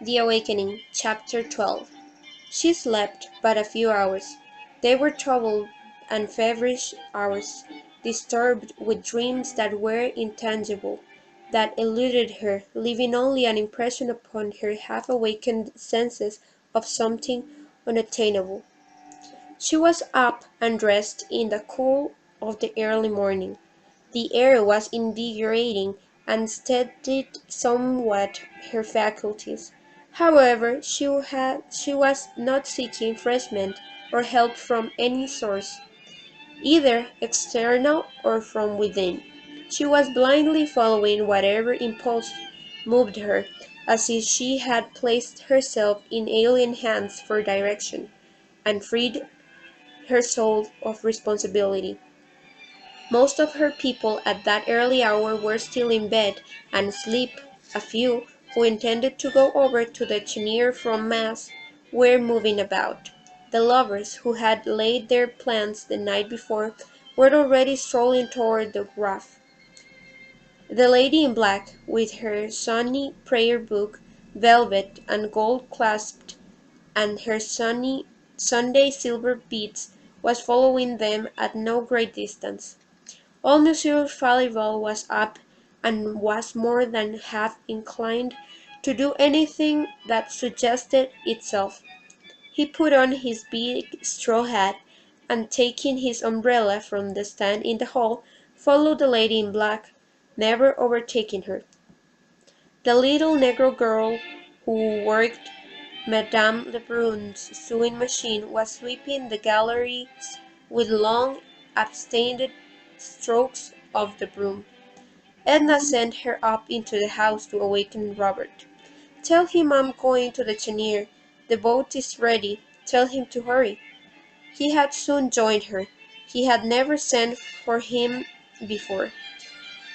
The Awakening, Chapter 12. She slept but a few hours. They were troubled and feverish hours, disturbed with dreams that were intangible, that eluded her, leaving only an impression upon her half-awakened senses of something unattainable. She was up and dressed in the cool of the early morning. The air was invigorating and steadied somewhat her faculties. However, she was not seeking refreshment or help from any source, either external or from within. She was blindly following whatever impulse moved her, as if she had placed herself in alien hands for direction, and freed her soul of responsibility. Most of her people at that early hour were still in bed and asleep. A few, who intended to go over to the Cheniere from mass, were moving about. The lovers, who had laid their plans the night before, were already strolling toward the grove. The lady in black, with her sunny prayer-book, velvet and gold-clasped, and her Sunday silver beads, was following them at no great distance. Old Monsieur Farival was up, and was more than half inclined to do anything that suggested itself. He put on his big straw hat, and taking his umbrella from the stand in the hall, followed the lady in black, never overtaking her. The little negro girl who worked Madame Lebrun's sewing machine was sweeping the galleries with long, abstained strokes of the broom. Edna sent her up into the house to awaken Robert. "Tell him I'm going to the Cheniere. The boat is ready. Tell him to hurry." He had soon joined her. He had never sent for him before.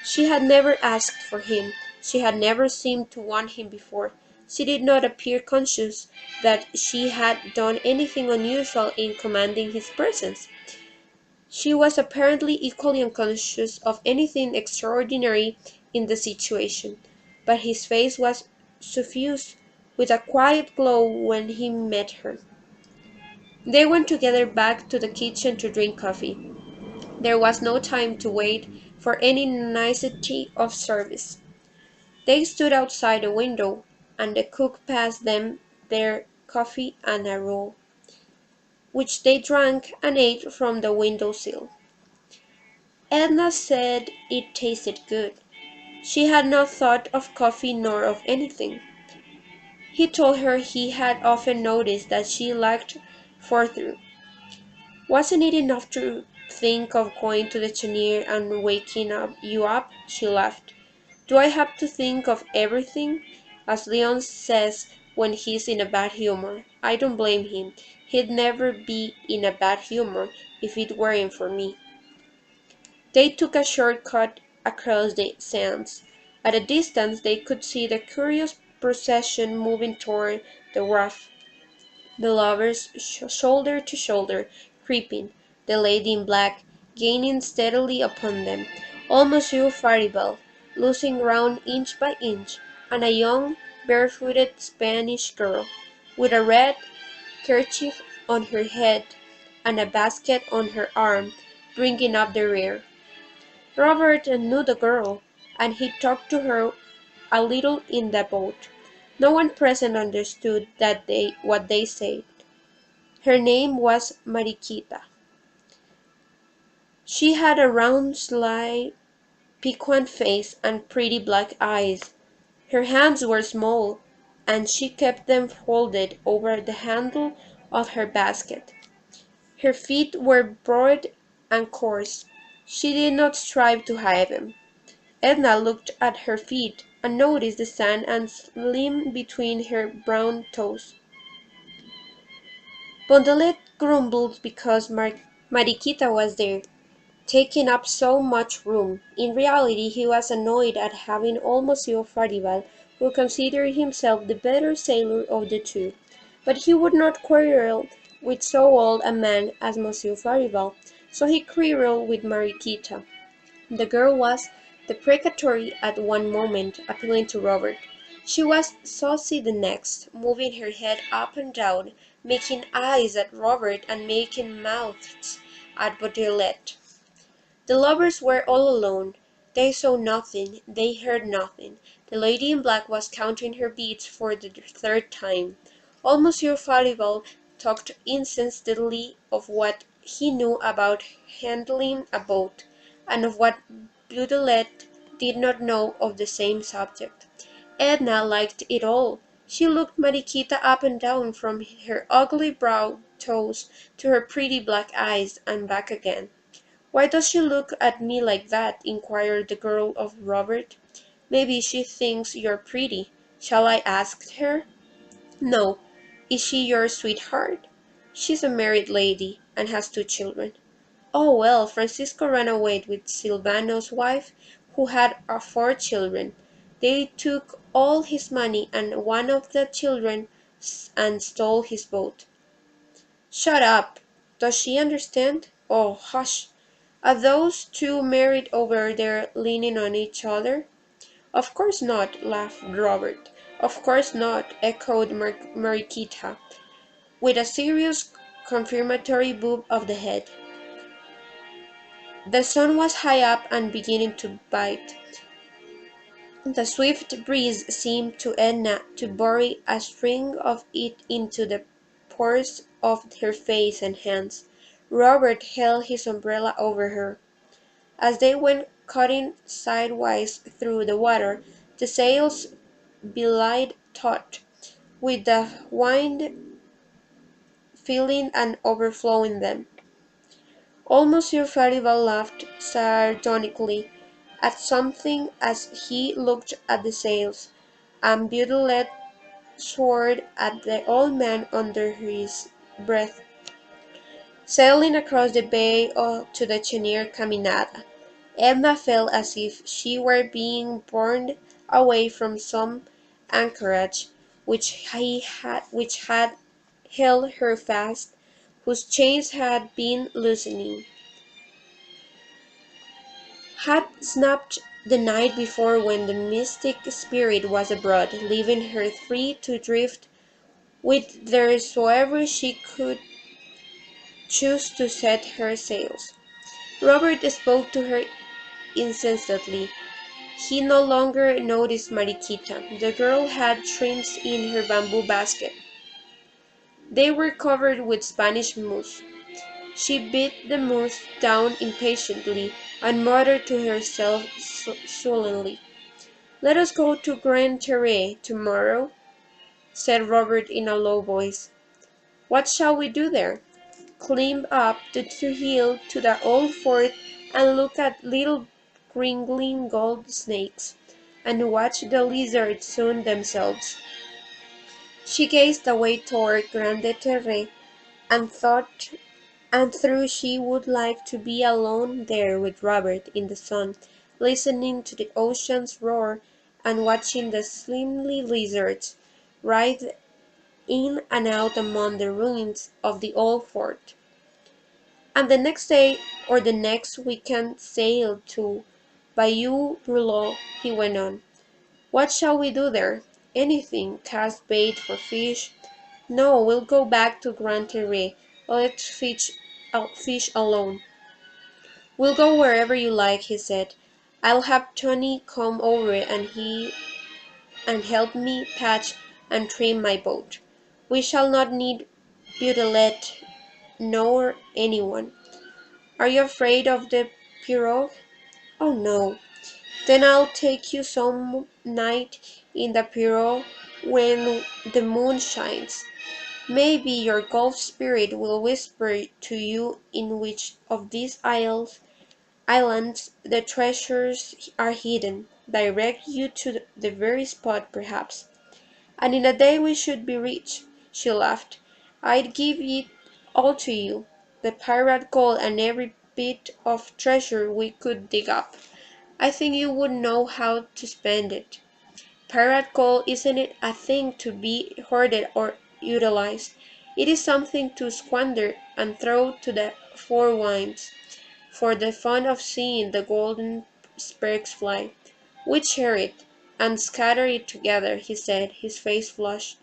She had never asked for him. She had never seemed to want him before. She did not appear conscious that she had done anything unusual in commanding his presence. She was apparently equally unconscious of anything extraordinary in the situation, but his face was suffused with a quiet glow when he met her. They went together back to the kitchen to drink coffee. There was no time to wait for any nicety of service. They stood outside the window, and the cook passed them their coffee and a roll, which they drank and ate from the window-sill. Edna said it tasted good. She had not thought of coffee nor of anything. He told her he had often noticed that she lacked forethought. "Wasn't it enough to think of going to the Cheniere and waking you up?" She laughed. "Do I have to think of everything? As Leon says when he's in a bad humor. I don't blame him. He'd never be in a bad humor if it weren't for me." They took a short cut across the sands. At a distance they could see the curious procession moving toward the wharf, the lovers shoulder to shoulder, creeping, the lady in black gaining steadily upon them, old Monsieur Farival losing ground inch by inch, and a young, barefooted Spanish girl, with a red kerchief on her head and a basket on her arm, bringing up the rear. Robert knew the girl, and he talked to her a little in the boat. No one present understood what they said. Her name was Mariquita. She had a round, sly, piquant face and pretty black eyes. Her hands were small, and she kept them folded over the handle of her basket. Her feet were broad and coarse. She did not strive to hide them. Edna looked at her feet, and noticed the sand and slime between her brown toes. Bondelet grumbled because Mariquita was there, taking up so much room. In reality he was annoyed at having old Monsieur Farival, who considered himself the better sailor of the two. But he would not quarrel with so old a man as Monsieur Farival, so he quarrelled with Mariquita. The girl was deprecatory at one moment, appealing to Robert. She was saucy the next, moving her head up and down, making eyes at Robert and making mouths at Baudelaire. The lovers were all alone. They saw nothing, they heard nothing. The lady in black was counting her beads for the third time. Old Monsieur Farival talked incessantly of what he knew about handling a boat, and of what Baudelaire did not know of the same subject. Edna liked it all. She looked Mariquita up and down from her ugly brow toes to her pretty black eyes and back again. "Why does she look at me like that?" inquired the girl of Robert. "Maybe she thinks you're pretty. Shall I ask her?" "No. Is she your sweetheart?" "She's a married lady, and has 2 children." "Oh, well, Francisco ran away with Silvano's wife, who had 4 children. They took all his money and one of the children and stole his boat." "Shut up! Does she understand?" "Oh, hush! Are those 2 married over there leaning on each other?" "Of course not," laughed Robert. "Of course not," echoed Mariquita, with a serious confirmatory bob of the head. The sun was high up and beginning to bite. The swift breeze seemed to Edna to bury a string of it into the pores of her face and hands. Robert held his umbrella over her. As they went cutting sidewise through the water, the sails belied taut, with the wind filling and overflowing them. Old Monsieur Farival laughed sardonically at something as he looked at the sails, and Baudelaire swore at the old man under his breath. Sailing across the bay to the Cheniere Caminada, Edna felt as if she were being borne away from some anchorage which had held her fast, whose chains had been loosening, had snapped the night before when the mystic spirit was abroad, leaving her free to drift whithersoever she could choose to set her sails. Robert spoke to her incessantly. He no longer noticed Mariquita. The girl had shrimps in her bamboo basket. They were covered with Spanish moss. She beat the moss down impatiently, and muttered to herself sullenly. "Let us go to Grand Terre tomorrow," said Robert in a low voice. "What shall we do there?" "Climb up the hill to the old fort and look at little wriggling gold snakes, and watch the lizards sun themselves." She gazed away toward Grande Terre, and thought and thought she would like to be alone there with Robert in the sun, listening to the ocean's roar and watching the slimy lizards writhe in and out among the ruins of the old fort. "And the next day or the next we can sail to Bayou Brulow," he went on. "What shall we do there?" "Anything. Cast bait for fish." "No, we'll go back to Grand Terre. Let's fish alone." "We'll go wherever you like," he said. "I'll have Tony come over and help me patch and trim my boat. We shall not need Baudelaire nor anyone." "Are you afraid of the pirogue?" "Oh, no." "Then I'll take you some night in the pirogue when the moon shines. Maybe your Gulf spirit will whisper to you in which of these islands the treasures are hidden, direct you to the very spot perhaps. And in a day we should be rich." She laughed. "I'd give it all to you, the pirate gold and every bit of treasure we could dig up. I think you would know how to spend it. Pirate gold isn't a thing to be hoarded or utilized. It is something to squander and throw to the four winds, for the fun of seeing the golden sparks fly. We'd share it. and scatter it together, he said, his face flushed.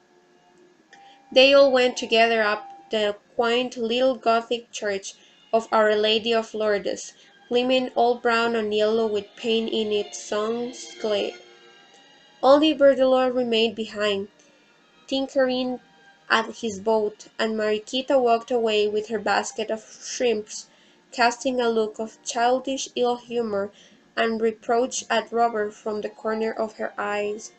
They all went together up the quaint little Gothic church of Our Lady of Lourdes, gleaming all brown and yellow with paint in its sun's glare. Only Verdelor remained behind, tinkering at his boat, and Mariquita walked away with her basket of shrimps, casting a look of childish ill-humour and reproach at Robert from the corner of her eyes.